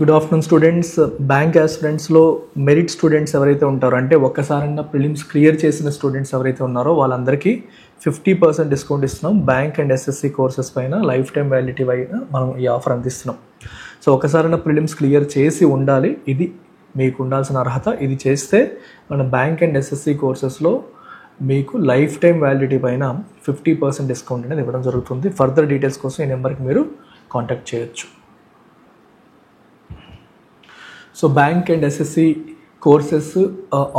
Good afternoon students. Bank ఆస్పిరెంట్స్లో merit students ఎవరైతే ఉంటారో, అంటే ఒక్కసారైనా ప్రిలిమ్స్ క్లియర్ చేసిన స్టూడెంట్స్ ఎవరైతే ఉన్నారో వాళ్ళందరికీ 50% డిస్కౌంట్ ఇస్తున్నాం. బ్యాంక్ అండ్ ఎస్ఎస్సి కోర్సెస్ పైన లైఫ్ టైం వ్యాలిడిటీ పైన మనం ఈ ఆఫర్ అందిస్తున్నాం. సో ఒక్కసారైనా ప్రిలిమ్స్ క్లియర్ చేసి ఉండాలి, ఇది మీకు ఉండాల్సిన అర్హత. ఇది చేస్తే మన బ్యాంక్ అండ్ ఎస్ఎస్సి కోర్సెస్లో మీకు లైఫ్ టైం వ్యాలిడిటీ పైన 50% డిస్కౌంట్ అనేది ఇవ్వడం జరుగుతుంది. ఫర్దర్ డీటెయిల్స్ కోసం ఈ నెంబర్కి మీరు కాంటాక్ట్ చేయొచ్చు. So bank and SSC courses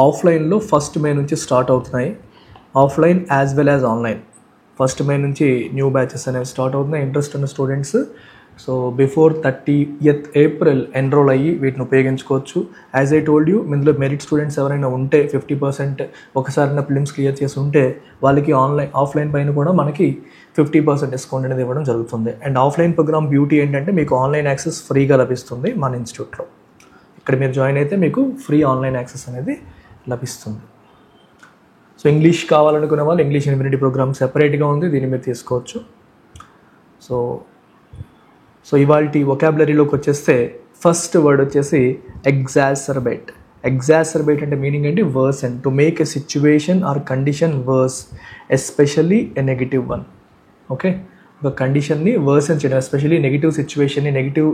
ఆఫ్లైన్లో 1 మే నుంచి స్టార్ట్ అవుతున్నాయి. Offline as well as online 1 మే నుంచి న్యూ బ్యాచెస్ అనేవి స్టార్ట్ అవుతున్నాయి. ఇంట్రెస్ట్ ఉన్న students so before 30th April enrol అయ్యి వీటిని ఉపయోగించుకోవచ్చు. యాజ్ ఐ టోల్డ్ యూ, ఇందులో మెరిట్ స్టూడెంట్స్ ఎవరైనా ఉంటే 50% ఒకసారి ప్రిలిమ్స్ క్లియర్ చేసి ఉంటే వాళ్ళకి ఆఫ్లైన్ పైన కూడా మనకి 50% డిస్కౌంట్ అనేది ఇవ్వడం జరుగుతుంది. అండ్ ఆఫ్లైన్ ప్రోగ్రామ్ బ్యూటీ ఏంటంటే మీకు ఆన్లైన్ యాక్సెస్ ఫ్రీగా లభిస్తుంది మన ఇన్స్టిట్యూట్లో. ఇక్కడ మీరు జాయిన్ అయితే మీకు ఫ్రీ ఆన్లైన్ యాక్సెస్ అనేది లభిస్తుంది. సో ఇంగ్లీష్ కావాలనుకునే వాళ్ళు ఇంగ్లీష్ ఇన్ఫినిటీ ప్రోగ్రామ్ సెపరేట్గా ఉంది, దీన్ని మీరు తీసుకోవచ్చు. సో ఇవాళ వొకాబులరీలోకి వచ్చేస్తే ఫస్ట్ వర్డ్ వచ్చేసి ఎగ్జాసర్బేట్. ఎగ్జాసర్బేట్ అంటే మీనింగ్ ఏంటి? Worsen, to make a situation or condition worse, especially a negative one. Okay, ఒక కండిషన్ని వర్సన్ చేయడం, ఎస్పెషల్లీ నెగిటివ్ సిచ్యువేషన్ని, నెగిటివ్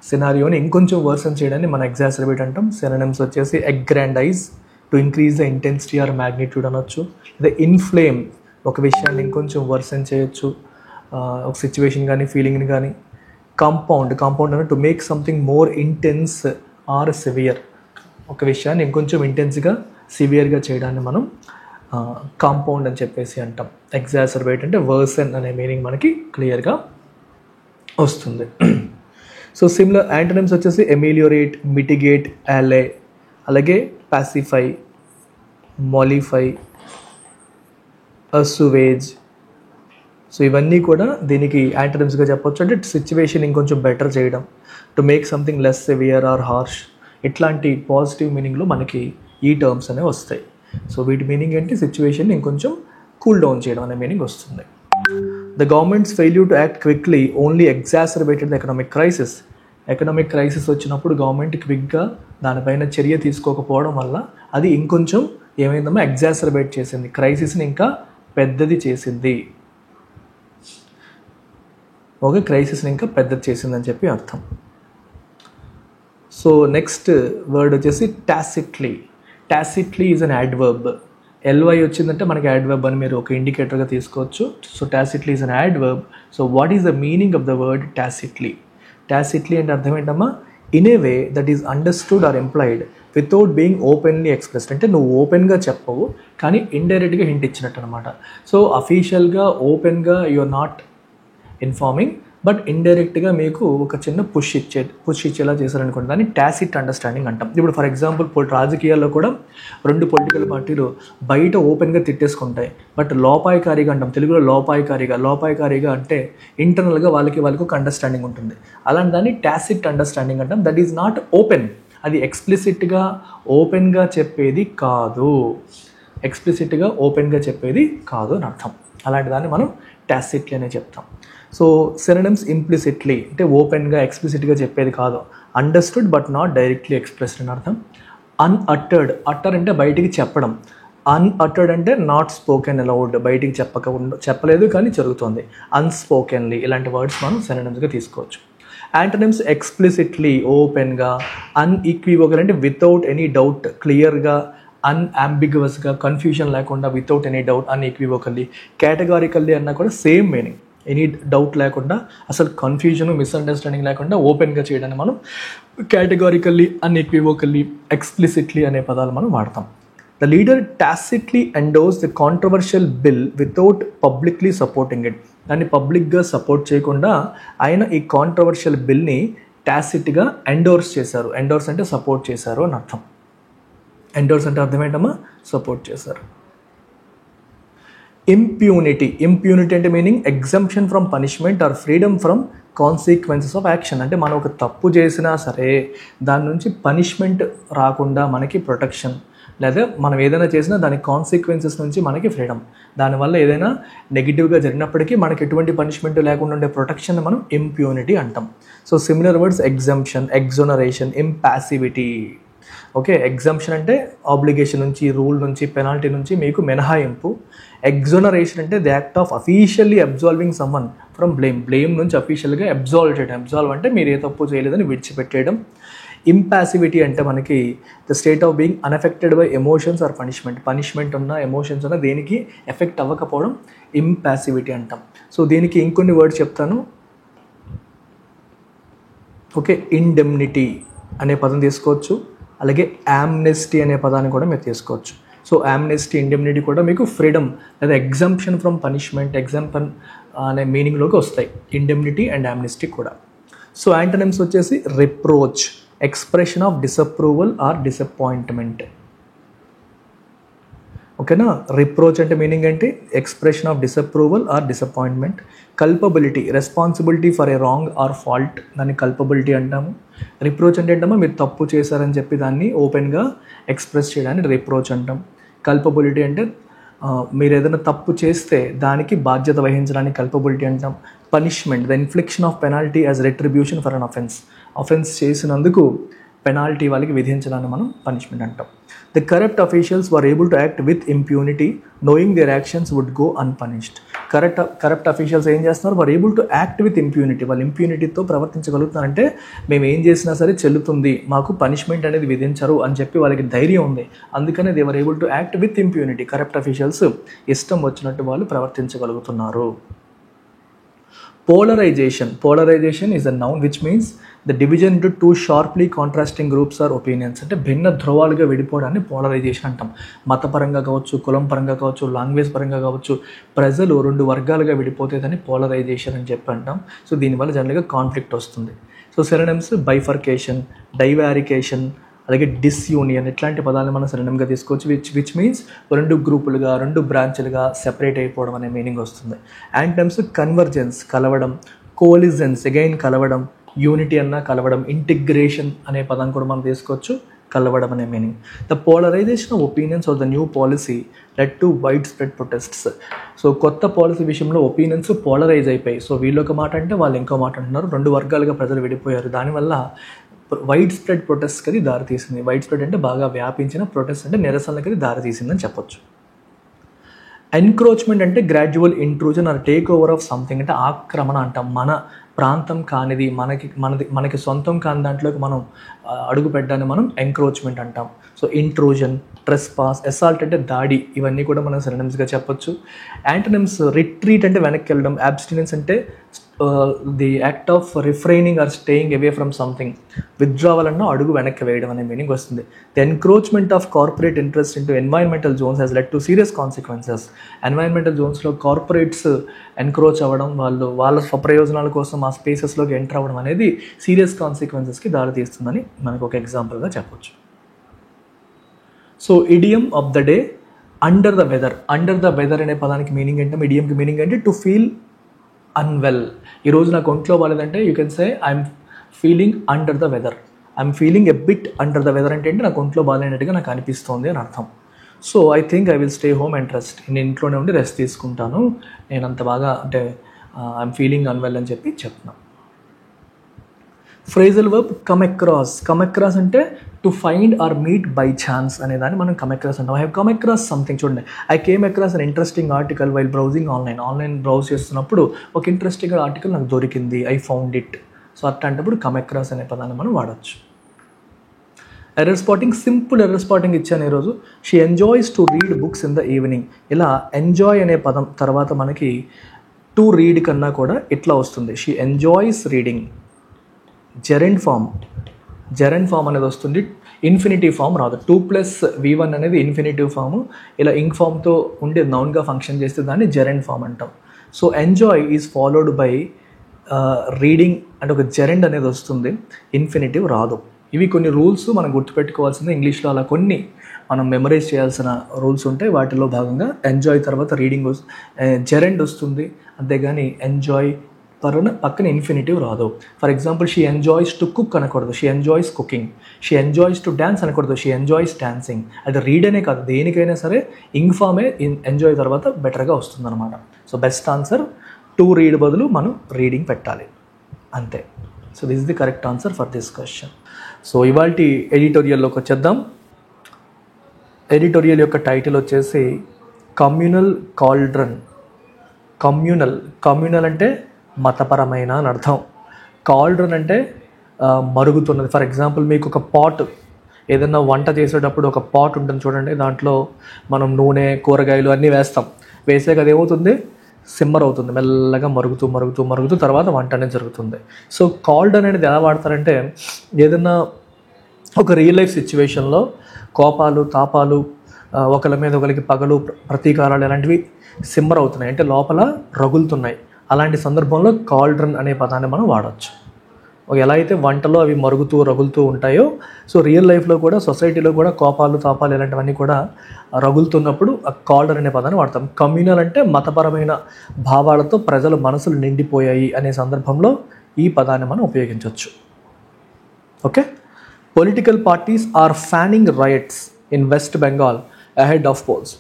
సినారియోని ఇంకొంచెం వర్సన్ చేయడాన్ని మనం ఎగ్జాసర్బేట్ అంటాం. సినోనిమ్స్ వచ్చేసి aggrandize, to increase the intensity or magnitude అనొచ్చు. లేదా ఇన్ఫ్లేమ్, ఒక విషయాన్ని ఇంకొంచెం వర్సన్ చేయొచ్చు, ఒక సిచ్యువేషన్ కానీ ఫీలింగ్ని కానీ. కాంపౌండ్ అంటే to make something more intense or severe, ఒక విషయాన్ని ఇంకొంచెం ఇంటెన్స్గా సివియర్గా చేయడాన్ని మనం కాంపౌండ్ అని చెప్పేసి అంటాం. ఎగ్జాసర్బేట్ అంటే వర్సన్ అనే మీనింగ్ మనకి క్లియర్గా వస్తుంది. సో సిమిలర్ యాంటోనిమ్స్ వచ్చేసి ఎమిలియోరేట్, మిటిగేట్, అలే, అలాగే పాసిఫై, మాలిఫై, అసువేజ్. సో ఇవన్నీ కూడా దీనికి యాంటోనిమ్స్గా చెప్పొచ్చు. అంటే సిచ్యువేషన్ ఇంకొంచెం బెటర్ చేయడం, to make something less severe are harsh, ఇట్లాంటి పాజిటివ్ మీనింగ్లో మనకి ఈ టర్మ్స్ అనేవి వస్తాయి. సో వీటి మీనింగ్ ఏంటి? సిచ్యువేషన్ ఇంకొంచెం కూల్ డౌన్ చేయడం అనే మీనింగ్ వస్తుంది. The government's failure to act quickly only exacerbated the economic crisis. Economic crisis వచ్చినప్పుడు గవర్నమెంట్ క్విక్గా దానిపైన చర్య తీసుకోకపోవడం వల్ల అది ఇంకొంచెం ఏమైందమ్మా? ఎగ్జాసర్బేట్ చేసింది, క్రైసిస్ని ఇంకా పెద్దది చేసింది. ఓకే, క్రైసిస్ని ఇంకా పెద్దది చేసిందని చెప్పి అర్థం. సో నెక్స్ట్ వర్డ్ వచ్చేసి tacitly. Tacitly is an adverb. LY వచ్చిందంటే మనకి యాడ్వర్బ్ అని మీరు ఒక ఇండికేటర్గా తీసుకోవచ్చు. So tacitly is an adverb. So what is the meaning of the word tacitly? Tacitly అంటే అర్థం ఏంటమ్మా? In a way that is understood or employed without being openly expressed. అంటే నువ్వు ఓపెన్గా చెప్పవు కానీ ఇండైరెక్ట్గా హింట్ ఇచ్చినట్టు అనమాట. సో అఫీషియల్గా ఓపెన్గా you are not informing, but ఇండైరెక్ట్గా మీకు ఒక చిన్న పుష్ ఇచ్చేలా చేశారనుకోండి, దాన్ని టాసిట్ అండర్స్టాండింగ్ అంటాం. ఇప్పుడు ఫర్ ఎగ్జాంపుల్ రాజకీయాల్లో కూడా 2 పొలిటికల్ పార్టీలు బయట ఓపెన్గా తిట్టేసుకుంటాయి, బట్ లోపాయకారిగా అంటాం, తెలుగులో లోపాయకారిగా అంటే ఇంటర్నల్గా వాళ్ళకి ఒక అండర్స్టాండింగ్ ఉంటుంది. అలాంటి దాన్ని టాసిట్ అండర్స్టాండింగ్ అంటాం. దట్ ఈజ్ నాట్ ఓపెన్, అది ఎక్స్ప్లిసిట్గా ఓపెన్గా చెప్పేది కాదు, ఓపెన్గా చెప్పేది కాదు అని అర్థం. అలాంటి దాన్ని మనం టాసిట్లీ అనే చెప్తాం. సో సినోనిమ్స్ ఇంప్లిసిట్లీ అంటే ఓపెన్గా ఎక్స్ప్లిసిట్గా చెప్పేది కాదు, understood but not directly expressed అని అర్థం. అన్అటర్డ్, అటర్ అంటే బయటికి చెప్పడం, అన్అటర్డ్ అంటే నాట్ స్పోకెన్ అలౌడ్, బయటికి చెప్పలేదు కానీ జరుగుతుంది. అన్స్పోకెన్లీ, ఇలాంటి వర్డ్స్ మనం సినోనిమ్స్గా తీసుకోవచ్చు. యాంటోనిమ్స్ ఎక్స్ప్లిసిట్లీ ఓపెన్గా, అన్ఈక్వివోకల్ అంటే వితౌట్ ఎనీ డౌట్ క్లియర్గా, అన్అంబిగ్యువస్గా కన్ఫ్యూజన్ లేకుండా, వితౌట్ ఎనీ డౌట్ అన్ఈక్వివోకల్లీ. కేటగారికల్లీ అన్నా కూడా సేమ్ మీనింగ్, ఎనీ డౌట్ లేకుండా, అసలు కన్ఫ్యూజన్ మిస్అండర్స్టాండింగ్ లేకుండా ఓపెన్గా చేయడాన్ని మనం కేటగారికల్లీ, అన్ఈక్వివోకల్లీ, ఎక్స్ప్లిసిట్లీ అనే పదాలు మనం వాడతాం. The leader tacitly endorse the controversial bill without publicly supporting it. దాన్ని పబ్లిక్గా సపోర్ట్ చేయకుండా ఆయన ఈ కాంట్రవర్షియల్ బిల్ని టాసిట్గా ఎండోర్స్ చేశారు. ఎండోర్స్ అంటే సపోర్ట్ చేశారు అని అర్థం. ఎండోర్స్ అంటే అర్థం ఏంటమ్మా? సపోర్ట్ చేశారు. ఇంప్యూనిటీ అంటే meaning exemption from punishment or freedom from consequences of action. అంటే మనం ఒక తప్పు చేసినా సరే దాని నుంచి పనిష్మెంట్ రాకుండా మనకి ప్రొటెక్షన్, లేదా మనం ఏదైనా చేసినా దాని కాన్సిక్వెన్సెస్ నుంచి మనకి ఫ్రీడమ్. దానివల్ల ఏదైనా నెగిటివ్గా జరిగినప్పటికీ మనకి ఎటువంటి పనిష్మెంట్ లేకుండా ఉండే ప్రొటెక్షన్ మనం ఇంప్యూనిటీ అంటాం. So similar words exemption, exoneration, impassivity. Okay, exemption అంటే ఆబ్లిగేషన్ నుంచి, రూల్ నుంచి, పెనాల్టీ నుంచి మీకు మినహాయింపు. ఎగ్జోనరేషన్ అంటే the act of officially absolving someone from blame నుంచి అఫీషియల్గా అబ్జాల్వ్ చేయడం. అబ్జాల్వ్ అంటే మీరు ఏ తప్పు చేయలేదని విడిచిపెట్టేయడం. ఇంపాసివిటీ అంటే మనకి the state of being unaffected by emotions or punishment ఉన్న ఎమోషన్స్ ఉన్న దేనికి ఎఫెక్ట్ అవ్వకపోవడం ఇంపాసివిటీ అంటాం. సో దీనికి ఇంకొన్ని వర్డ్స్ చెప్తాను. ఓకే, ఇండెమ్నిటీ అనే పదం తీసుకోవచ్చు, అలాగే యామ్నెస్టీ అనే పదాన్ని కూడా మీరు తీసుకోవచ్చు. సో యామ్నెస్టీ, ఇండెమ్నిటీ కూడా మీకు ఫ్రీడమ్ లేదా ఎగ్జంప్షన్ ఫ్రమ్ పనిష్మెంట్, ఎగ్జంప్షన్ అనే మీనింగ్లోకి వస్తాయి ఇండెమ్నిటీ అండ్ యామ్నెస్టీ కూడా. సో యాంటనిమ్స్ వచ్చేసి reproach, expression of disapproval or disappointment. ఓకేనా, రిప్రోచ్ అంటే మీనింగ్ ఏంటి? Expression of disapproval or disappointment. Culpability, responsibility for a wrong or fault, దాన్ని కల్పబిలిటీ అంటాము. రిప్రోచ్ అంటే ఏంటమ్మా, మీరు తప్పు చేశారని చెప్పి దాన్ని ఓపెన్గా ఎక్స్ప్రెస్ చేయడాన్ని రిప్రోచ్ అంటాం. కల్పబిలిటీ అంటే మీరు ఏదైనా తప్పు చేస్తే దానికి బాధ్యత వహించడానికి కల్పబిలిటీ అంటాం. Punishment, the infliction of penalty as retribution for an offence చేసినందుకు పెనాల్టీ వాళ్ళకి విధించడాన్ని మనం పనిష్మెంట్ అంటాం. The corrupt officials were able to act with impunity knowing their actions would go unpunished. Corrupt officials ఏం చేస్తున్నారు? Were able to act with impunity, వాళ్ళు ఇంప్యూనిటీతో ప్రవర్తించగలుగుతున్నారంటే మేము ఏం చేసినా సరే చెల్లుతుంది, మాకు పనిష్మెంట్ అనేది విధించరు అని చెప్పి వాళ్ళకి ధైర్యం ఉంది. అందుకనే they were able to act with impunity. Corrupt officials ఇష్టం వచ్చినట్టు వాళ్ళు ప్రవర్తించగలుగుతున్నారు. Polarization is a noun which means the division into two sharply contrasting groups or opinions. అంటే భిన్న ధ్రువాలుగా విడిపోవడాన్ని పోలరైజేషన్ అంటాం. మతపరంగా కావచ్చు, కులం పరంగా కావచ్చు, లాంగ్వేజ్ పరంగా కావచ్చు, ప్రజలు రెండు వర్గాలుగా విడిపోతే దాన్ని పోలరైజేషన్ అని చెప్పి అంటాం. సో దీనివల్ల జనరల్గా కాన్ఫ్లిక్ట్ వస్తుంది. సో సినోనిమ్స్ బైఫర్కేషన్, డైవారికేషన్, అలాగే డిస్యూనియన్, ఇట్లాంటి పదాలను మనం సినోనిమ్గా తీసుకోవచ్చు. విచ్ మీన్స్ రెండు గ్రూపులుగా, రెండు బ్రాంచ్లుగా సెపరేట్ అయిపోవడం అనే మీనింగ్ వస్తుంది. యాంటనిమ్స్ కన్వర్జెన్స్, కలవడం, కోలిజెన్స్, అగైన్ కలవడం, యూనిటీ అన్న కలవడం, ఇంటిగ్రేషన్ అనే పదం కూడా మనం తీసుకోవచ్చు, కలవడం అనే meaning. The polarisation of opinions of the new policy led to wide spread protests. So కొత్త పాలసీ విషయంలో ఒపీనియన్స్ పోలరైజ్ అయిపోయి, సో వీళ్ళు ఒక మాట అంటే వాళ్ళు ఇంకో మాట అంటున్నారు, రెండు వర్గాలుగా ప్రజలు విడిపోయారు. దానివల్ల వైడ్ స్ప్రెడ్ ప్రొటెస్ట్కి అది దారితీసింది. వైడ్ స్ప్రెడ్ అంటే బాగా వ్యాపించిన, ప్రొటెస్ట్ అంటే నిరసనలకి అది దారితీసిందని చెప్పొచ్చు. ఎన్క్రోచ్మెంట్ అంటే gradual intrusion or take over of something, అంటే ఆక్రమణ అంటాం. మన ప్రాంతం కానిది, మనకి సొంతం కాని దాంట్లోకి మనం అడుగు పెట్టడాన్ని మనం ఎంక్రోచ్మెంట్ అంటాం. సో ఇంట్రూజన్, ట్రెస్పాస్, అసాల్ట్ అంటే దాడి, ఇవన్నీ కూడా మనం సినోనిమ్స్గా చెప్పొచ్చు. యాంటనిమ్స్ రిట్రీట్ అంటే వెనక్కి వెళ్ళడం, అబ్స్టినెన్స్ అంటే the act of refraining or staying away from something, withdrawal అన్న అడుగు వెనక్కి వేయడం అనే మీనింగ్ వస్తుంది. The encroachment of corporate interest into environmental zones has led to serious consequences. Environmental జోన్స్లో కార్పొరేట్స్ ఎన్క్రోచ్ అవ్వడం, వాళ్ళ స్వప్రయోజనాల కోసం ఆ స్పేసెస్లోకి ఎంటర్ అవ్వడం అనేది సీరియస్ కాన్సిక్వెన్సెస్కి దారితీస్తుందని మనకు ఒక ఎగ్జాంపుల్గా చెప్పొచ్చు. So idiom of the day, under the weather. Under the weather అనే పదానికి మీనింగ్ ఏంటంటే, ఇడియంకి మీనింగ్ అంటే టు ఫీల్ అన్వెల్. ఈరోజు నాకు ఒంట్లో బాలేదంటే you can say I'm feeling under the weather, I'm feeling a bit under the weather అంటే నాకు ఒంట్లో బాగాలేనట్టుగా నాకు అనిపిస్తోంది అని అర్థం. So I think I will stay home and rest, నేను ఇంట్లోనే ఉండి రెస్ట్ తీసుకుంటాను, నేను అంత బాగా అంటే ఐఎమ్ ఫీలింగ్ అన్వెల్ అని చెప్పి చెప్తున్నాను. ఫ్రేజల్ వర్బ్ కమ్ అక్రాస్ అంటే to find or meet by chance అనే దాన్ని మనం కమ్ అక్రాస్ అంటాం. I have come across something. చూడండి, I came across an interesting article while browsing online browse చేస్తున్నప్పుడు ఒక ఇంట్రెస్టింగ్ ఆర్టికల్ నాకు దొరికింది, ఐ ఫౌండ్ ఇట్. సో అట్లాంటప్పుడు కమ్ అక్రాస్ అనే పదాన్ని మనం వాడచ్చు. Error spotting, simple error spotting ఇచ్చాను ఈరోజు. She enjoys to read books in the evening. ఇలా ఎంజాయ్ అనే పదం తర్వాత మనకి టు రీడ్ కన్నా కూడా ఇట్లా వస్తుంది, she enjoys reading. Gerund form అనేది వస్తుంది, ఇన్ఫినిటివ్ ఫామ్ రాదు. 2+V1 అనేది ఇన్ఫినిటివ్ ఫాము. ఇలా ఇంక్ ఫామ్తో ఉండే నౌన్గా ఫంక్షన్ చేస్తే దాన్ని జెరెండ్ ఫామ్ అంటాం. So enjoy is followed by reading అంటే ఒక జెరెండ్ అనేది వస్తుంది, ఇన్ఫినిటివ్ రాదు. ఇవి కొన్ని రూల్స్ మనం గుర్తుపెట్టుకోవాల్సింది. ఇంగ్లీష్లో అలా కొన్ని మనం మెమరైజ్ చేయాల్సిన రూల్స్ ఉంటాయి. వాటిలో భాగంగా ఎంజాయ్ తర్వాత రీడింగ్ జెరెండ్ వస్తుంది, అంతేగాని ఎంజాయ్ పక్కన ఇన్ఫినిటివ్ రాదు. For example she enjoys to cook అనకూడదు, she enjoys cooking. She enjoys to dance అనకూడదు, షీ ఎంజాయ్స్ డాన్సింగ్. అది రీడ్ అనే కాదు, దేనికైనా సరే ఇంగ్ ఫామే ఎంజాయ్ తర్వాత బెటర్గా వస్తుందన్నమాట. So best answer to read బదులు మనం రీడింగ్ పెట్టాలి అంతే. So this is the correct answer for this question. So ఇవాళ ఎడిటోరియల్లోకి వచ్చేద్దాం. ఎడిటోరియల్ యొక్క టైటిల్ వచ్చేసి కమ్యూనల్ కాల్డ్రన్. కమ్యూనల్ అంటే మతపరమైన అని అర్థం. కాల్డ్రన్ అంటే మరుగుతున్నది. ఫర్ ఎగ్జాంపుల్ మీకు ఒక పాట్, ఏదైనా వంట చేసేటప్పుడు ఒక పాట్ ఉంటుంది చూడండి, దాంట్లో మనం నూనె కూరగాయలు అన్నీ వేస్తాం. వేసాక అది ఏమవుతుంది, సిమ్మర్ అవుతుంది, మెల్లగా మరుగుతూ తర్వాత వంట అనేది జరుగుతుంది. సో కాల్డ్రన్ అనేది ఎలా వాడతారంటే, ఏదైనా ఒక రియల్ లైఫ్ సిచ్యువేషన్లో కోపాలు తాపాలు, ఒకరి మీద ఒకరికి పగలు ప్రతీకారాలు ఇలాంటివి సిమ్మర్ అవుతున్నాయి, అంటే లోపల రగులుతున్నాయి. అలాంటి సందర్భంలో కాల్డ్రన్ అనే పదాన్ని మనం వాడచ్చు. ఎలా అయితే వంటలో అవి రగులుతూ ఉంటాయో, సో రియల్ లైఫ్లో కూడా సొసైటీలో కూడా కోపాలు తాపాలు ఇలాంటివన్నీ కూడా రగులుతున్నప్పుడు ఆ కాల్డ్రన్ అనే పదాన్ని వాడతాం. కమ్యూనల్ అంటే మతపరమైన భావాలతో ప్రజల మనసులు నిండిపోయాయి అనే సందర్భంలో ఈ పదాన్ని మనం ఉపయోగించవచ్చు. Okay. Political parties are fanning riots in West Bengal ahead of polls.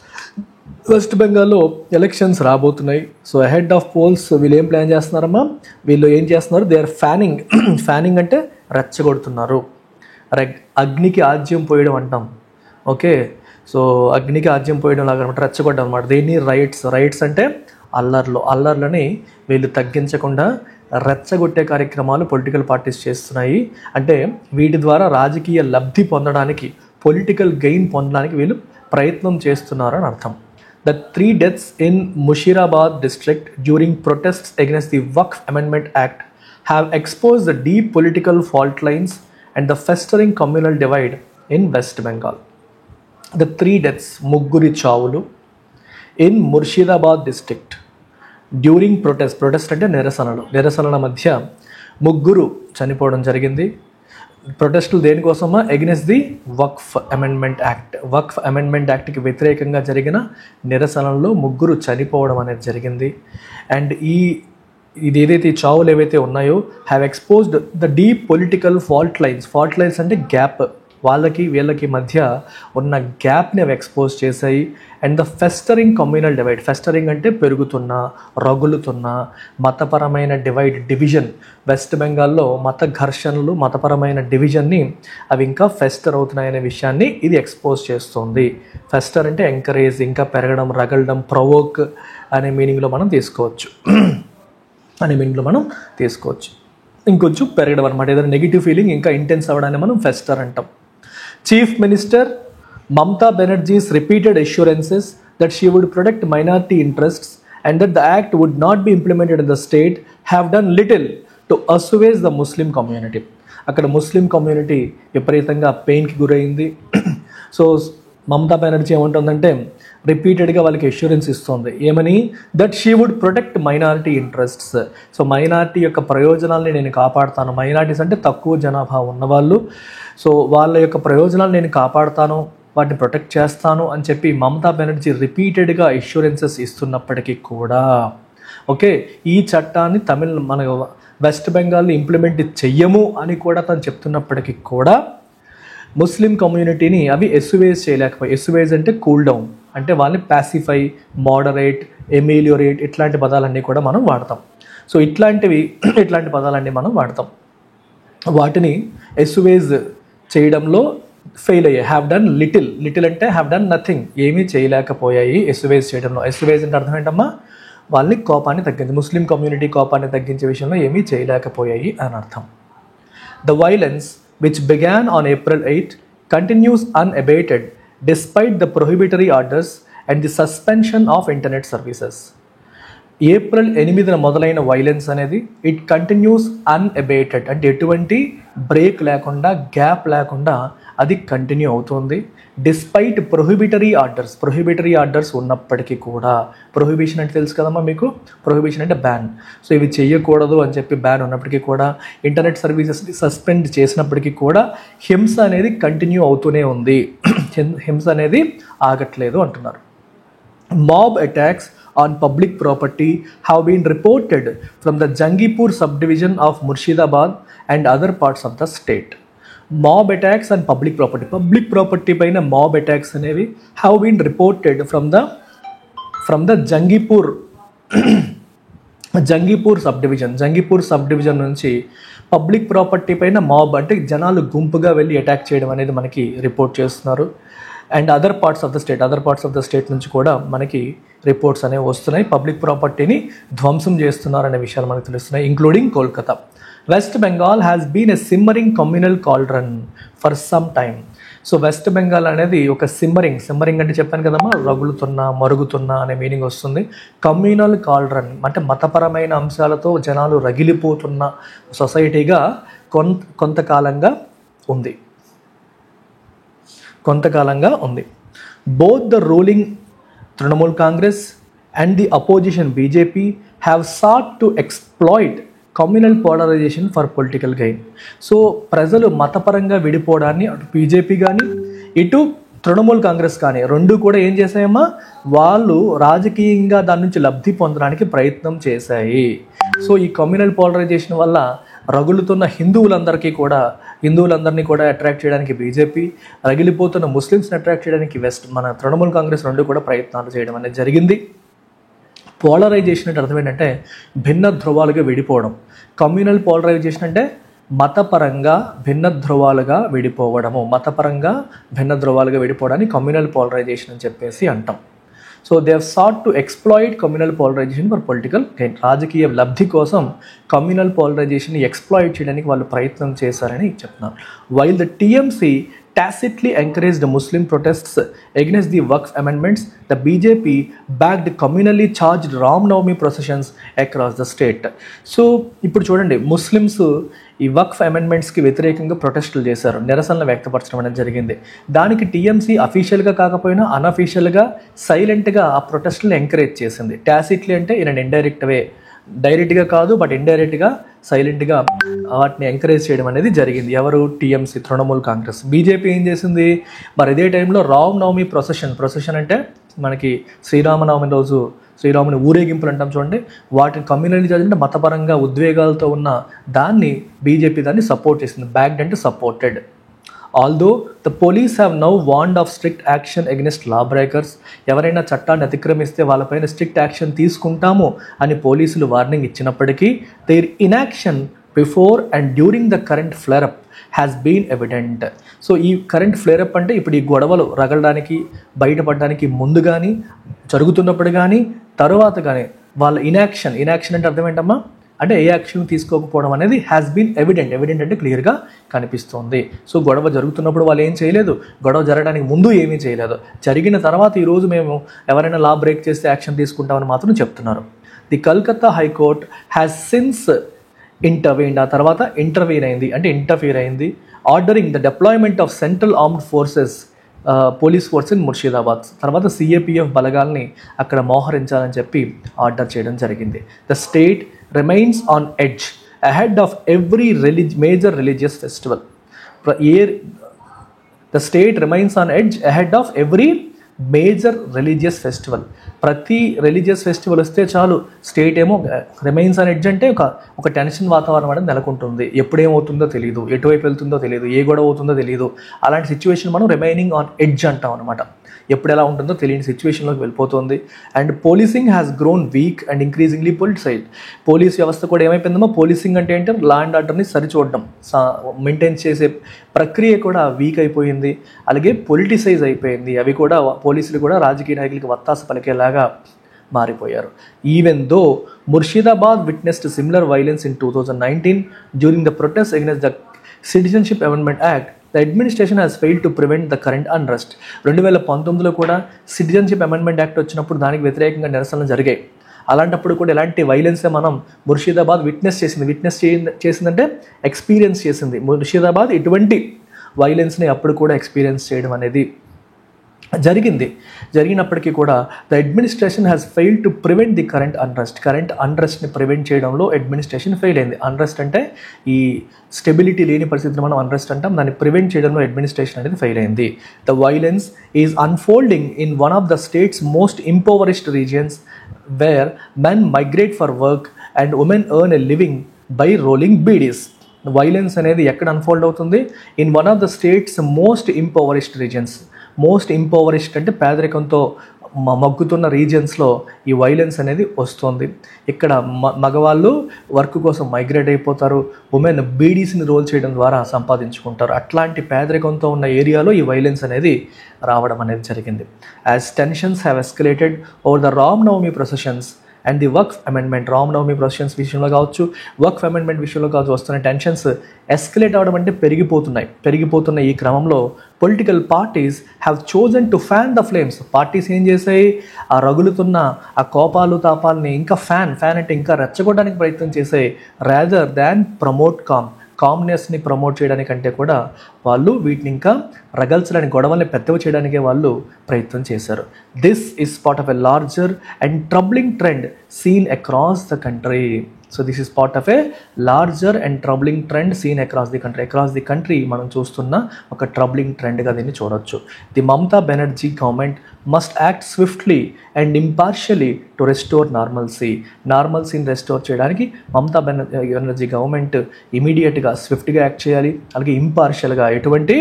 West బెంగాల్లో ఎలక్షన్స్ రాబోతున్నాయి. సో అహెడ్ ఆఫ్ పోల్స్ వీళ్ళు ఏం ప్లాన్ చేస్తున్నారమ్మా, వీళ్ళు ఏం చేస్తున్నారు, దే ఆర్ ఫ్యానింగ్. ఫ్యానింగ్ అంటే రెచ్చగొడుతున్నారు. అగ్నికి ఆజ్యం పోయడం అంటాం. ఓకే. సో అగ్నికి ఆజ్యం పోయడం లాగా అనమాట, రెచ్చగొట్టడం అనమాట. దీన్ని రైట్స్ అంటే అల్లర్లని వీళ్ళు తగ్గించకుండా రెచ్చగొట్టే కార్యక్రమాలు పొలిటికల్ పార్టీస్ చేస్తున్నాయి. అంటే వీటి ద్వారా రాజకీయ లబ్ధి పొందడానికి, పొలిటికల్ గెయిన్ పొందడానికి వీళ్ళు ప్రయత్నం చేస్తున్నారు అని అర్థం. The 3 deaths in Mushirabad district during protests against the Waqf Amendment Act have exposed the deep political fault lines and the festering communal divide in West Bengal. The 3 deaths, ముగ్గురి చావులు, in Murshidabad district during protest అంటే నిరసనల మధ్య ముగ్గురు చనిపోవడం జరిగింది. ప్రొటెస్టులు దేనికోసమా, against the Waqf amendment act. Waqf amendment యాక్ట్కి వ్యతిరేకంగా జరిగిన నిరసనల్లో ముగ్గురు చనిపోవడం అనేది జరిగింది. అండ్ ఇది ఏదైతే ఈ చావులు ఏవైతే ఉన్నాయో have exposed the deep political fault lines అంటే గ్యాప్, వాళ్ళకి వీళ్ళకి మధ్య ఉన్న గ్యాప్ని అవి ఎక్స్పోజ్ చేశాయి. And the festering communal divide. Festering అంటే రగులుతున్న మతపరమైన డివిజన్. వెస్ట్ బెంగాల్లో మత ఘర్షణలు, మతపరమైన డివిజన్ని అవి ఇంకా ఫెస్టర్ అవుతున్నాయనే విషయాన్ని ఇది ఎక్స్పోజ్ చేస్తుంది. ఫెస్టర్ అంటే ఎంకరేజ్, ఇంకా పెరగడం, రగలడం, ప్రొవోక్ అనే మీనింగ్లో మనం తీసుకోవచ్చు. ఇంకొంచెం పెరగడం అనమాట. ఏదైనా నెగిటివ్ ఫీలింగ్ ఇంకా ఇంటెన్స్ అవ్వడాన్ని మనం ఫెస్టర్ అంటాం. Chief Minister Mamata Banerjee's repeated assurances that she would protect minority interests and that the act would not be implemented in the state have done little to assuage the Muslim community. అక్కడ Muslim community విపరీతంగా పెయిన్కి గురైంది. So Mamata Banerjee ఏమంటుందంటే రిపీటెడ్గా వాళ్ళకి assurance ఇస్తుంది. ఏమని, that she would protect minority interests. So minority యొక్క ప్రయోజనాలని నేను కాపాడుతాను. మైనారిటీస్ అంటే తక్కువ జనాభా ఉన్నవాళ్ళు. సో వాళ్ళ యొక్క ప్రయోజనాలు నేను కాపాడుతాను, వాటిని ప్రొటెక్ట్ చేస్తాను అని చెప్పి మమతా బెనర్జీ రిపీటెడ్గా అష్యూరెన్సెస్ ఇస్తున్నప్పటికీ కూడా, ఓకే, ఈ చట్టాన్ని మన వెస్ట్ బెంగాల్లో ఇంప్లిమెంట్ చెయ్యము అని కూడా తను చెప్తున్నప్పటికీ కూడా ముస్లిం కమ్యూనిటీని అవి ఎస్యువేజ్ చేయలేకపోయి. ఎస్యువేజ్ అంటే కూల్ డౌన్, అంటే వాళ్ళని ప్యాసిఫై, మోడరేట్, ఎమిలియోరేట్ ఇట్లాంటి పదాలన్నీ కూడా మనం వాడతాం. సో ఇట్లాంటి పదాలన్నీ మనం వాడతాం. వాటిని ఎస్యువేజ్ చేయడంలో ఫెయిల్ అయ్యాయి. హ్యావ్ డన్ లిటిల్ అంటే హ్యావ్ డన్ నథింగ్, ఏమీ చేయలేకపోయాయి ఎస్యువేజ్ చేయడంలో. ఎస్యువేజ్ అంటే అర్థం ఏంటమ్మా, వాళ్ళని కోపాన్ని తగ్గించి, ముస్లిం కమ్యూనిటీ కోపాన్ని తగ్గించే విషయంలో ఏమీ చేయలేకపోయాయి అని అర్థం. The violence which began on April 8 continues unabated despite the prohibitory orders and the suspension of internet services. April 8న మొదలైన వైలెన్స్ అనేది ఇట్ కంటిన్యూస్ అన్అబేటెడ్, అంటే ఎటువంటి బ్రేక్ లేకుండా, గ్యాప్ లేకుండా అది కంటిన్యూ అవుతుంది. డిస్పైట్ ప్రొహిబిటరీ ఆర్డర్స్ ఉన్నప్పటికీ కూడా. ప్రొహిబిషన్ అంటే తెలుసు కదమ్మా మీకు, ప్రొహిబిషన్ అంటే బ్యాన్. సో ఇవి చేయకూడదు అని చెప్పి బ్యాన్ ఉన్నప్పటికీ కూడా, ఇంటర్నెట్ సర్వీసెస్ని సస్పెండ్ చేసినప్పటికీ కూడా హింస అనేది కంటిన్యూ అవుతూనే ఉంది. హింస అనేది ఆగట్లేదు అంటున్నారు. Mob attacks on public property have been reported from the Jangipur subdivision of Murshidabad and other parts of the state. Mob attacks on public property paina mob attacks అనేవి have been reported from the Jangipur sub division నుంచి public property పైన mob అంటే జనాలు గుంపుగా వెళ్ళి attack చేయడం అనేది మనకి రిపోర్ట్ చేస్తున్నారు. And other parts of the state నుంచి కూడా మనకి రిపోర్ట్స్ అనేవి వస్తున్నాయి. పబ్లిక్ ప్రాపర్టీని ధ్వంసం చేస్తున్నారు అనే విషయాలు మనకు తెలుస్తున్నాయి, including Kolkata. West Bengal has been a simmering communal cauldron for some time. So West Bengal అనేది ఒక సిమ్మరింగ్ అంటే చెప్పాను కదమ్మా, మరుగుతున్నా అనే మీనింగ్ వస్తుంది. కమ్యూనల్ కాల్డ్రన్ అంటే మతపరమైన అంశాలతో జనాలు రగిలిపోతున్న సొసైటీగా కొంతకాలంగా ఉంది. Both the ruling Trinamool Congress and the opposition BJP have sought to exploit communal polarisation for political gain. So ప్రజలు మతపరంగా విడిపోవడాన్ని అటు బీజేపీ కానీ ఇటు తృణమూల్ కాంగ్రెస్ కానీ రెండు కూడా ఏం చేశాయమ్మా, వాళ్ళు రాజకీయంగా దాని నుంచి లబ్ధి పొందడానికి ప్రయత్నం చేశాయి. సో ఈ కమ్యూనల్ పోలరైజేషన్ వల్ల రగులుతున్న హిందువులందరినీ కూడా అట్రాక్ట్ చేయడానికి బీజేపీ, రగిలిపోతున్న ముస్లిమ్స్ని అట్రాక్ట్ చేయడానికి మన తృణమూల్ కాంగ్రెస్ రెండు కూడా ప్రయత్నాలు చేయడం అనేది జరిగింది. పోలరైజేషన్ అంటే అర్థం ఏంటంటే భిన్న ధ్రువాలుగా విడిపోవడం. కమ్యూనల్ పోలరైజేషన్ అంటే మతపరంగా భిన్న ధ్రువాలుగా విడిపోవడాన్ని కమ్యూనల్ పోలరైజేషన్ అని చెప్పేసి అంటాం. So they have sought to exploit communal polarisation for political gain. రాజకీయ లబ్ధి కోసం కమ్యూనల్ పోలరైజేషన్ని ఎక్స్ప్లాయిట్ చేయడానికి వాళ్ళు ప్రయత్నం చేశారని చెప్తున్నారు. While the TMC tacitly encouraged Muslim protests against the Waqf amendments, the BJP backed communally charged Ram Navami processions across the state. So ఇప్పుడు చూడండి, ముస్లిమ్స్ ఈ వక్ఫ్ అమెండ్మెంట్స్కి వ్యతిరేకంగా ప్రొటెస్టులు చేశారు, నిరసనలు వ్యక్తపరచడం అనేది జరిగింది. దానికి టీఎంసీ అఫీషియల్గా కాకపోయినా అన్అఫీషియల్గా సైలెంట్గా ఆ ప్రొటెస్టులను ఎంకరేజ్ చేసింది. టాసిట్లీ అంటే ఇన్ అన్ ఇండైరెక్ట్ వే, డైరెక్ట్గా కాదు బట్ ఇండైరెక్ట్గా సైలెంట్గా వాటిని ఎంకరేజ్ చేయడం అనేది జరిగింది. ఎవరు? టీఎంసీ, తృణమూల్ కాంగ్రెస్. బీజేపీ ఏం చేసింది, మరి ఇదే టైంలో రామ్ నవమి ప్రొసెషన్ అంటే మనకి శ్రీరామనవమి రోజు శ్రీరాముని ఊరేగింపులు అంటాం చూడండి, వాటిని కమ్యూనల్ అంటే మతపరంగా ఉద్వేగాలతో ఉన్న దాన్ని బీజేపీ దాన్ని సపోర్ట్ చేసింది. బ్యాక్డ్ అంటే supported. Although the police have now warned of strict action against law breakers. ఎవరైనా చట్టాన్ని అతిక్రమిస్తే వాళ్ళపైన స్ట్రిక్ట్ యాక్షన్ తీసుకుంటాము అని పోలీసులు వార్నింగ్ ఇచ్చినప్పటికీ their inaction before and during the current flareup has been evident. So ఈ కరెంట్ ఫ్లేరప్ అంటే ఇప్పుడు ఈ గొడవలు రగలడానికి బయటపడడానికి ముందు కానీ, జరుగుతున్నప్పుడు కానీ, తరువాత కానీ వాళ్ళ ఇన్యాక్షన్ అంటే అర్థం ఏంటమ్మా అంటే ఏ యాక్షన్ తీసుకోకపోవడం అనేది హ్యాస్ బీన్ ఎవిడెంట్ అంటే క్లియర్గా కనిపిస్తుంది. సో గొడవ జరుగుతున్నప్పుడు వాళ్ళు ఏం చేయలేదు, గొడవ జరగడానికి ముందు ఏమీ చేయలేదు, జరిగిన తర్వాత ఈరోజు మేము ఎవరైనా లా బ్రేక్ చేస్తే యాక్షన్ తీసుకుంటామని మాత్రం చెప్తున్నారు. The Calcutta high court has since intervened, ఆ తర్వాత ఇంటర్ఫియర్ అయింది, ordering the deployment of central armed forces police force in Murshidabad. తర్వాత సిఏపిఎఫ్ బలగాల్ని అక్కడ మోహరించాలని చెప్పి ఆర్డర్ చేయడం జరిగింది. The state remains on edge ahead of every major religious festival. The state remains on edge ahead of every major religious festival. ప్రతి religious festival వస్తే చాలు state ఏమో remains on edge అంటే ఒక టెన్షన్ వాతావరణం అనేది నెలకొంటుంది. ఎప్పుడేమవుతుందో తెలియదు, ఎటువైపు వెళ్తుందో తెలియదు, ఏ గొడవ అవుతుందో తెలియదు. అలాంటి సిచ్యువేషన్ మనం రిమైనింగ్ ఆన్ ఎడ్జ్ అంటాం అనమాట. ఎప్పుడు ఎలా ఉంటుందో తెలియని సిచ్యువేషన్లోకి వెళ్ళిపోతుంది. And policing has grown weak and increasingly politicised. Police వ్యవస్థ కూడా ఏమైపోయిందమ్మా, పోలీసింగ్ అంటే ఏంటంటే లా అండ్ ఆర్డర్ని సరిచూడడం, మెయింటైన్ చేసే ప్రక్రియ కూడా వీక్ అయిపోయింది, అలాగే పొలిటిసైజ్ అయిపోయింది. అవి కూడా పోలీసులు కూడా రాజకీయ నాయకులకి వత్తాస పలికేలాగా మారిపోయారు. Even though Murshidabad witnessed similar violence in 2019 during the protest against the citizenship amendment act, the administration has failed to prevent the current unrest. 2019లో కూడా సిటిజన్షిప్ అమెండ్మెంట్ యాక్ట్ వచ్చినప్పుడు దానికి వ్యతిరేకంగా నిరసనలు జరిగాయి. అలాంటప్పుడు కూడా ఎలాంటి వైలెన్సే మనం ముర్షిదాబాద్ విట్నెస్ చేసిందంటే ఎక్స్పీరియన్స్ చేసింది. ముర్షిదాబాద్ ఇటువంటి వైలెన్స్ని అప్పుడు కూడా ఎక్స్పీరియన్స్ చేయడం అనేది జరిగినప్పటికీ కూడా the administration has failed to prevent the current అన్రెస్ట్ని ప్రివెంట్ చేయడంలో అడ్మినిస్ట్రేషన్ ఫెయిల్ అయింది. అన్రెస్ట్ అంటే ఈ స్టెబిలిటీ లేని పరిస్థితిని మనం అన్రెస్ట్ అంటాం, దాన్ని ప్రివెంట్ చేయడంలో అడ్మినిస్ట్రేషన్ అనేది ఫెయిల్ అయింది. The violence is unfolding in one of the states most impoverished regions where men migrate for work and women earn a living by rolling beedies. Violence అనేది ఎక్కడ అన్ఫోల్డ్ అవుతుంది? In one of the states most ఇంపవరిష్డ్ reasons. Most ఇంపవరిష్డ్ అంటే పేదరికంతో మగ్గుతున్న రీజియన్స్లో ఈ violence అనేది వస్తుంది. ఇక్కడ మగవాళ్ళు work కోసం మైగ్రేట్ అయిపోతారు, ఉమెన్ బీడీస్ని రోల్ చేయడం ద్వారా సంపాదించుకుంటారు. అట్లాంటి పేదరికంతో ఉన్న ఏరియాలో ఈ వైలెన్స్ అనేది రావడం అనేది జరిగింది. As tensions have escalated over the Ram Navami processions and the Waqf amendment. Ram Navami processions విషయంలో కావచ్చు, వక్ఫ్ అమెండ్మెంట్ విషయంలో కావచ్చు, వస్తున్న టెన్షన్స్ ఎస్కలేట్ అవ్వడం అంటే పెరిగిపోతున్న ఈ క్రమంలో political parties have chosen to fan the flames. Parties ఏం చేశాయి? ఆ రగులుతున్న ఆ కోపాలు తాపాలని ఇంకా ఫ్యాన్ అంటే ఇంకా రెచ్చగొట్టడానికి ప్రయత్నం చేశాయి. రాదర్ దాన్ ప్రమోట్ కామ్నెస్ని ప్రమోట్ చేయడానికంటే కూడా వాళ్ళు వీటిని ఇంకా రగల్చడానికి, గొడవల్ని పెద్దవి చేయడానికే వాళ్ళు ప్రయత్నం చేశారు. This is part of a larger and troubling trend seen across the country. So this is part of a larger and troubling trend seen across the country. మనం చూస్తున్న ఒక ట్రబ్లింగ్ ట్రెండ్గా దీన్ని చూడొచ్చు. The Mamata Banerjee government must act swiftly and impartially to restore నార్మల్సీని restore చేయడానికి Mamata Banerjee government ఇమీడియట్గా స్విఫ్ట్గా act చేయాలి. అలాగే ఇంపార్షియల్గా, ఎటువంటి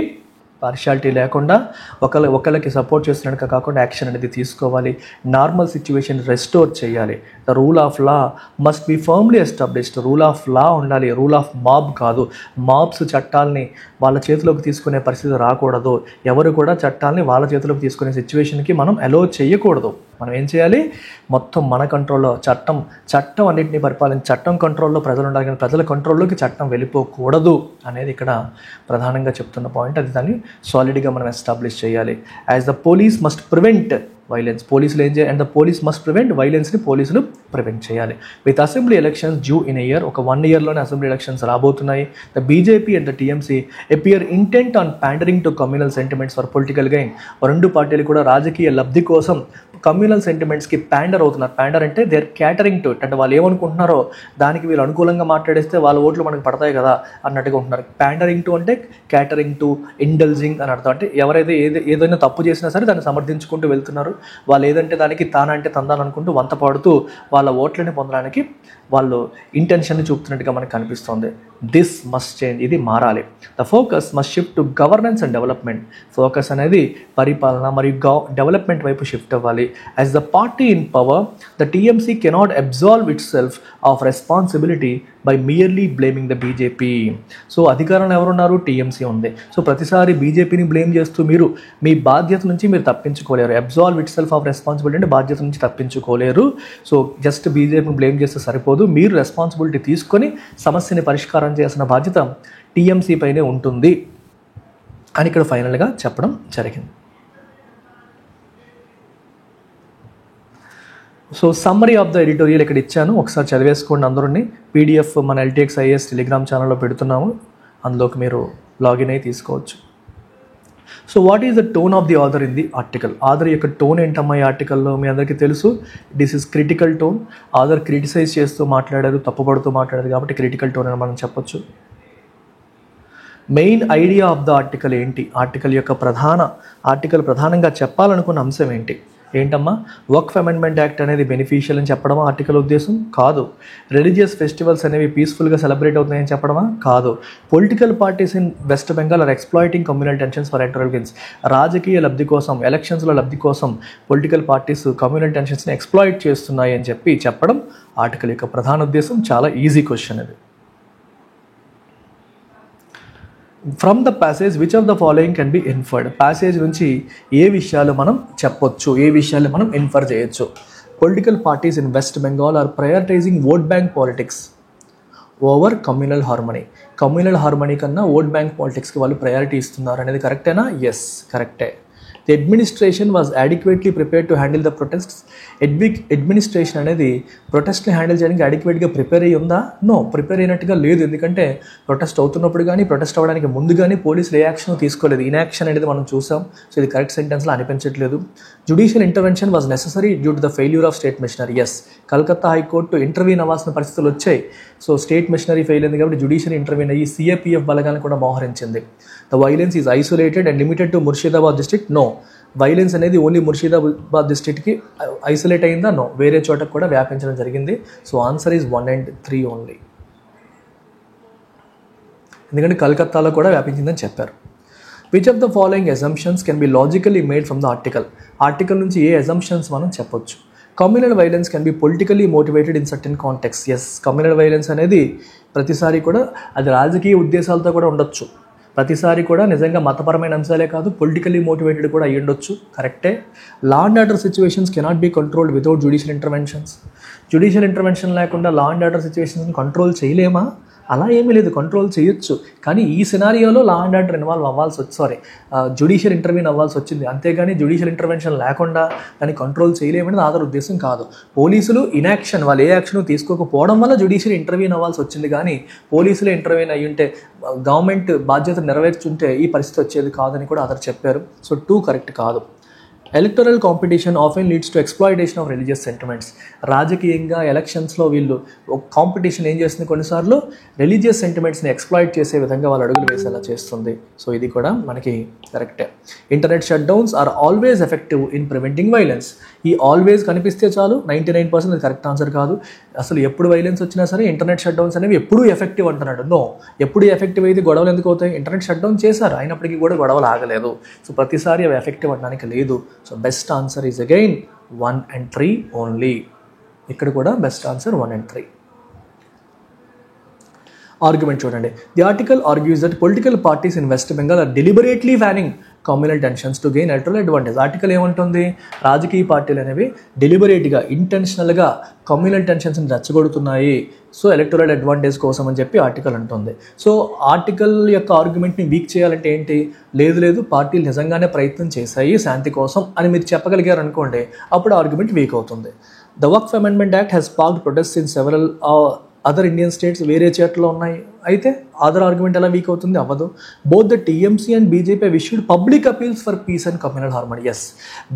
పార్షియాలిటీ లేకుండా ఒకళ్ళకి సపోర్ట్ చేస్తున్నట్టుగా కాకుండా యాక్షన్ అనేది తీసుకోవాలి. నార్మల్ సిచ్యువేషన్ రెస్టోర్ చేయాలి. The rule of law must be firmly established. Rule of law ఉండాలి, రూల్ ఆఫ్ మాబ్ కాదు. మాబ్స్ చట్టాలని వాళ్ళ చేతిలోకి తీసుకునే పరిస్థితి రాకూడదు. ఎవరు కూడా చట్టాలని వాళ్ళ చేతిలోకి తీసుకునే సిచ్యువేషన్కి మనం అలో చేయకూడదు. మనం ఏం చేయాలి? మొత్తం మన కంట్రోల్లో చట్టం అన్నింటినీ పరిపాలించి చట్టం కంట్రోల్లో ప్రజలు ఉండాలి, కానీ ప్రజల కంట్రోల్లోకి చట్టం వెళ్ళిపోకూడదు అనేది ఇక్కడ ప్రధానంగా చెప్తున్న పాయింట్. అది దాన్ని సాలిడ్గా మనం ఎస్టాబ్లిష్ చేయాలి. As the police must prevent violence. పోలీసులు ఏం చేయాలి? And the police must prevent వైలెన్స్ని పోలీసులు ప్రివెంట్ చేయాలి. With assembly elections due in a year, ఒక 1 yearలోనే అసెంబ్లీ ఎలక్షన్స్ రాబోతున్నాయి. The BJP and the TMC appear intent on pandering to communal sentiments for political gain. రెండు పార్టీలు కూడా రాజకీయ లబ్ధి కోసం కమ్యూనల్ సెంటిమెంట్స్కి ప్యాండర్ అవుతున్నారు. ప్యాండర్ అంటే they are catering to it. అంటే వాళ్ళు ఏమనుకుంటున్నారో దానికి వీళ్ళు అనుకూలంగా మాట్లాడేస్తే వాళ్ళ ఓట్లు మనకు పడతాయి కదా అన్నట్టుగా ఉంటున్నారు. ప్యాండరింగ్ టు అంటే క్యాటరింగ్ టు, ఇండల్జింగ్ అని అర్థం. అంటే ఎవరైతే ఏదైనా తప్పు చేసినా సరే దాన్ని సమర్థించుకుంటూ వెళ్తున్నారు. వాళ్ళు ఏదంటే దానికి తానంటే తందాలనుకుంటూ వంత పాడుతూ వాళ్ళ ఓట్లని పొందడానికి వాళ్ళు ఇంటెన్షన్ని చూపుతున్నట్టుగా మనకు కనిపిస్తుంది. This must change. ఇది మారాలి. The focus must shift to governance and development. Focus అనేది పరిపాలన మరియు డెవలప్మెంట్ వైపు షిఫ్ట్ అవ్వాలి. As the party in power, the TMC cannot absolve itself of responsibility by merely blaming the BJP. So అధికారంలో ఎవరున్నారు? TMC ఉంది. So ప్రతిసారి బీజేపీని బ్లేమ్ చేస్తూ మీరు మీ బాధ్యత నుంచి మీరు తప్పించుకోలేరు. Absolve itself of responsibility అంటే బాధ్యత నుంచి తప్పించుకోలేరు. సో జస్ట్ బీజేపీని బ్లేమ్ చేస్తే సరిపోదు. మీరు రెస్పాన్సిబిలిటీ తీసుకొని సమస్యని పరిష్కారం చేయాల్సిన బాధ్యత టీఎంసీ పైనే ఉంటుంది అని ఇక్కడ ఫైనల్గా చెప్పడం జరిగింది. So summary of the editorial ఇక్కడ ఇచ్చాను, ఒకసారి చదివేసుకోండి అందరూ. పీడిఎఫ్ మన ఎల్టీఎక్స్ ఐఏఎస్ టెలిగ్రామ్ ఛానల్లో పెడుతున్నాము, అందులోకి మీరు లాగిన్ అయ్యి తీసుకోవచ్చు. So what is the tone of the author in the article? Author యొక్క టోన్ ఏంటమ్మా ఈ ఆర్టికల్లో? మీ అందరికీ తెలుసు, this is critical tone. Author criticise చేస్తూ మాట్లాడారు, తప్పుపడుతూ మాట్లాడారు కాబట్టి క్రిటికల్ టోన్ అని మనం చెప్పొచ్చు. Main idea of the article ఏంటి? ఆర్టికల్ ప్రధానంగా చెప్పాలనుకున్న అంశం ఏంటమ్మా? వక్ఫ్ అమెండ్మెంట్ యాక్ట్ అనేది బెనిఫిషియల్ అని చెప్పడమా ఆర్టికల్ ఉద్దేశం? కాదు. రిలీజియస్ ఫెస్టివల్స్ అనేవి పీస్ఫుల్గా సెలబ్రేట్ అవుతున్నాయని చెప్పడమా? కాదు. Political parties in West Bengal are exploiting communal tensions for electoral gains. రాజకీయ లబ్ధి కోసం, ఎలక్షన్స్లో లబ్ధి కోసం పొలిటికల్ పార్టీస్ కమ్యూనల్ టెన్షన్స్ని ఎక్స్ప్లాయిట్ చేస్తున్నాయి అని చెప్పడం ఆర్టికల్ యొక్క ప్రధాన ఉద్దేశం. చాలా ఈజీ క్వశ్చన్ ఇది. From the passage which of the following can be inferred? Passage నుంచి ఏ విషయాలు మనం చెప్పొచ్చు, ఏ విషయాలు మనం ఇన్ఫర్ చేయొచ్చు? Political parties in West Bengal are prioritizing vote bank politics over communal harmony. Communal harmony కన్నా ఓట్ బ్యాంక్ పాలిటిక్స్కి వాళ్ళు ప్రయారిటీ ఇస్తున్నారు అనేది కరెక్టేనా? ఎస్, కరెక్టే. The administration was adequately prepared to handle the protests. Administration అనేది ప్రొటెస్ట్ని హ్యాండిల్ చేయడానికి అడిక్వేట్గా ప్రిపేర్ అయ్యి ఉందా? నో, ప్రిపేర్ అయినట్టుగా లేదు. ఎందుకంటే ప్రొటెస్ట్ అవుతున్నప్పుడు కానీ, ప్రొటెస్ట్ అవ్వడానికి ముందు కానీ పోలీసులు ఏ యాక్షన్ తీసుకోలేదు. ఇన్యాక్షన్ అనేది మనం చూసాం. సో ఇది కరెక్ట్ సెంటెన్స్లో అనిపించట్లేదు. Judicial intervention was necessary due to the failure of state machinery. Yes, Calcutta high court intervene అవ్వాల్సిన పరిస్థితులు వచ్చాయి. సో స్టేట్ మిషనరీ ఫెయిల్ అయింది కాబట్టి జుడిషియల్ ఇంటర్వ్యూన్ అయ్యి సిఏపిఎఫ్ బలగాలను కూడా మోహరించింది. The violence is isolated and limited to Murshidabad district. No, violence అనేది ఓన్లీ ముర్షిదాబాద్ డిస్ట్రిక్ట్కి ఐసోలేట్ అయిందా? నో, వేరే చోటకు కూడా వ్యాపించడం జరిగింది. So answer is 1 and 3 only. ఎందుకంటే కలకత్తాలో కూడా వ్యాపించిందని చెప్పారు. Which of the following assumptions can be logically made from the article నుంచి ఏ అజంప్షన్స్ మనం చెప్పొచ్చు? Communal violence can be politically motivated in certain contexts. Yes, communal violence అనేది ప్రతిసారి కూడా అది రాజకీయ ఉద్దేశాలతో కూడా ఉండొచ్చు. ప్రతిసారి కూడా నిజంగా మతపరమైన అంశాలే కాదు, పొలిటికల్లీ మోటివేటెడ్ కూడా అయ్యి ఉండొచ్చు. కరెక్టే. Law and order situations cannot be controlled without judicial interventions. Judicial intervention లేకుండా law and order situations control చేయలేమా? అలా ఏమీ లేదు, కంట్రోల్ చేయొచ్చు. కానీ ఈ సినారియోలో లా అండ్ ఆర్డర్ ఇన్వాల్వ్ అవ్వాల్సి వచ్చి జ్యుడిషియల్ ఇంటర్వ్యూన్ అవ్వాల్సి వచ్చింది. అంతేగాని జ్యుడిషియల్ ఇంటర్వెన్షన్ లేకుండా దాన్ని కంట్రోల్ చేయలేమనేది ఆధార ఉద్దేశం కాదు. పోలీసులు ఇన్యాక్షన్, వాళ్ళు ఏ యాక్షన్ తీసుకోకపోవడం వల్ల జ్యుడిషియల్ ఇంటర్వ్యూన్ అవ్వాల్సి వచ్చింది. కానీ పోలీసులు ఇంటర్వ్యూన్ అయ్యి ఉంటే, గవర్నమెంట్ బాధ్యత నెరవేర్చుంటే ఈ పరిస్థితి వచ్చేది కాదని కూడా ఆధార్ చెప్పారు. సో 2 కరెక్ట్ కాదు. Electoral competition often leads to exploitation of religious sentiments. రాజకీయంగా ఎలక్షన్స్లో వీళ్ళు కాంపిటీషన్ ఏం చేస్తుంది, కొన్నిసార్లు రిలీజియస్ సెంటిమెంట్స్ని ఎక్స్ప్లాయిట్ చేసే విధంగా వాళ్ళు అడుగులు వేసేలా చేస్తుంది. సో ఇది కూడా మనకి కరెక్టే. Internet shutdowns are always effective in preventing violence. ఈ ఆల్వేస్ కనిపిస్తే చాలు, 99% అది కరెక్ట్ ఆన్సర్ కాదు. అసలు ఎప్పుడు వైలెన్స్ వచ్చినా సరే ఇంటర్నెట్ షట్ డౌన్స్ అనేవి ఎప్పుడూ ఎఫెక్టివ్ అంటున్నాడు. నో, ఎప్పుడు ఎఫెక్టివ్ అయితే గొడవలు ఎందుకు అవుతాయి? ఇంటర్నెట్ షట్ డౌన్ చేశారు, అయినప్పటికీ కూడా గొడవలు ఆగలేదు. సో ప్రతిసారి అవి ఎఫెక్టివ్ అనడానికి లేదు. So best answer is again 1 and 3 only. ఇక్కడ కూడా బెస్ట్ ఆన్సర్ 1 and 3. ఆర్గ్యుమెంట్ చూడండి. The article argues that political parties in West Bengal are deliberately fanning communal tensions to gain electoral advantage. Article ఏమంటుంది? రాజకీయ పార్టీలు అనేవి డెలిబరేట్గా, ఇంటెన్షనల్గా కమ్యూనల్ టెన్షన్స్ని రెచ్చగొడుతున్నాయి, సో ఎలక్టరల్ అడ్వాంటేజ్ కోసం అని చెప్పి ఆర్టికల్ అంటుంది. సో ఆర్టికల్ యొక్క ఆర్గ్యుమెంట్ని వీక్ చేయాలంటే ఏంటి? లేదు పార్టీలు నిజంగానే ప్రయత్నం చేశాయి శాంతి కోసం అని మీరు చెప్పగలిగారు అనుకోండి, అప్పుడు ఆర్గ్యుమెంట్ వీక్ అవుతుంది. The Waqf amendment act has sparked protest in several other Indian states, వేరే చోట్ల ఉన్నాయి. అయితే అదర్ ఆర్గ్యుమెంట్ ఎలా వీక్ అవుతుంది? అవ్వదు. Both the TMC and BJP have issued public appeals for peace and communal harmony. Yes,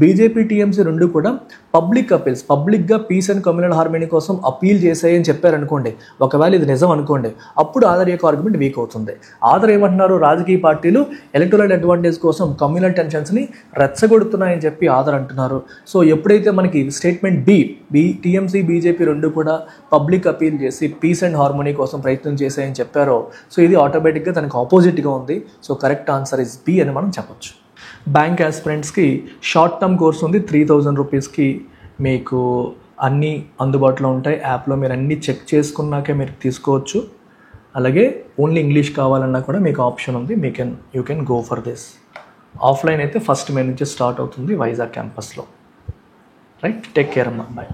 BJP TMC రెండు కూడా public appeals, పబ్లిక్గా పీస్ అండ్ కమ్యూనల్ హార్మనీ కోసం అపీల్ చేశాయని చెప్పారనుకోండి, ఒకవేళ ఇది నిజం అనుకోండి, అప్పుడు ఆధార్ యొక్క ఆర్గ్యుమెంట్ వీక్ అవుతుంది. ఆధార్ ఏమంటున్నారు? రాజకీయ పార్టీలు ఎలక్టరల్ అడ్వాంటేజ్ కోసం కమ్యూనల్ టెన్షన్స్ని రెచ్చగొడుతున్నాయని చెప్పి ఆధార్ అంటున్నారు. సో ఎప్పుడైతే మనకి స్టేట్మెంట్ బి టీఎంసీ బీజేపీ రెండు కూడా పబ్లిక్ అపీల్ చేసి పీస్ అండ్ హార్మనీ కోసం ప్రయత్నం చేశాయని చెప్పారో, సో ఇది ఆటోమేటిక్గా దానికి ఆపోజిట్గా ఉంది. So correct answer is B అని మనం చెప్పొచ్చు. బ్యాంక్ ఆస్పిరెంట్స్కి షార్ట్ టర్మ్ కోర్స్ ఉంది, 3000 రూపీస్కి మీకు అన్నీ అందుబాటులో ఉంటాయి. యాప్లో మీరు అన్నీ చెక్ చేసుకున్నాకే మీరు తీసుకోవచ్చు. అలాగే ఓన్లీ ఇంగ్లీష్ కావాలన్నా కూడా మీకు ఆప్షన్ ఉంది, you can go for this. Offline అయితే 1st May నుంచి స్టార్ట్ అవుతుంది వైజాగ్ క్యాంపస్లో. రైట్, టేక్ కేర్ అమ్మా, బాయ్.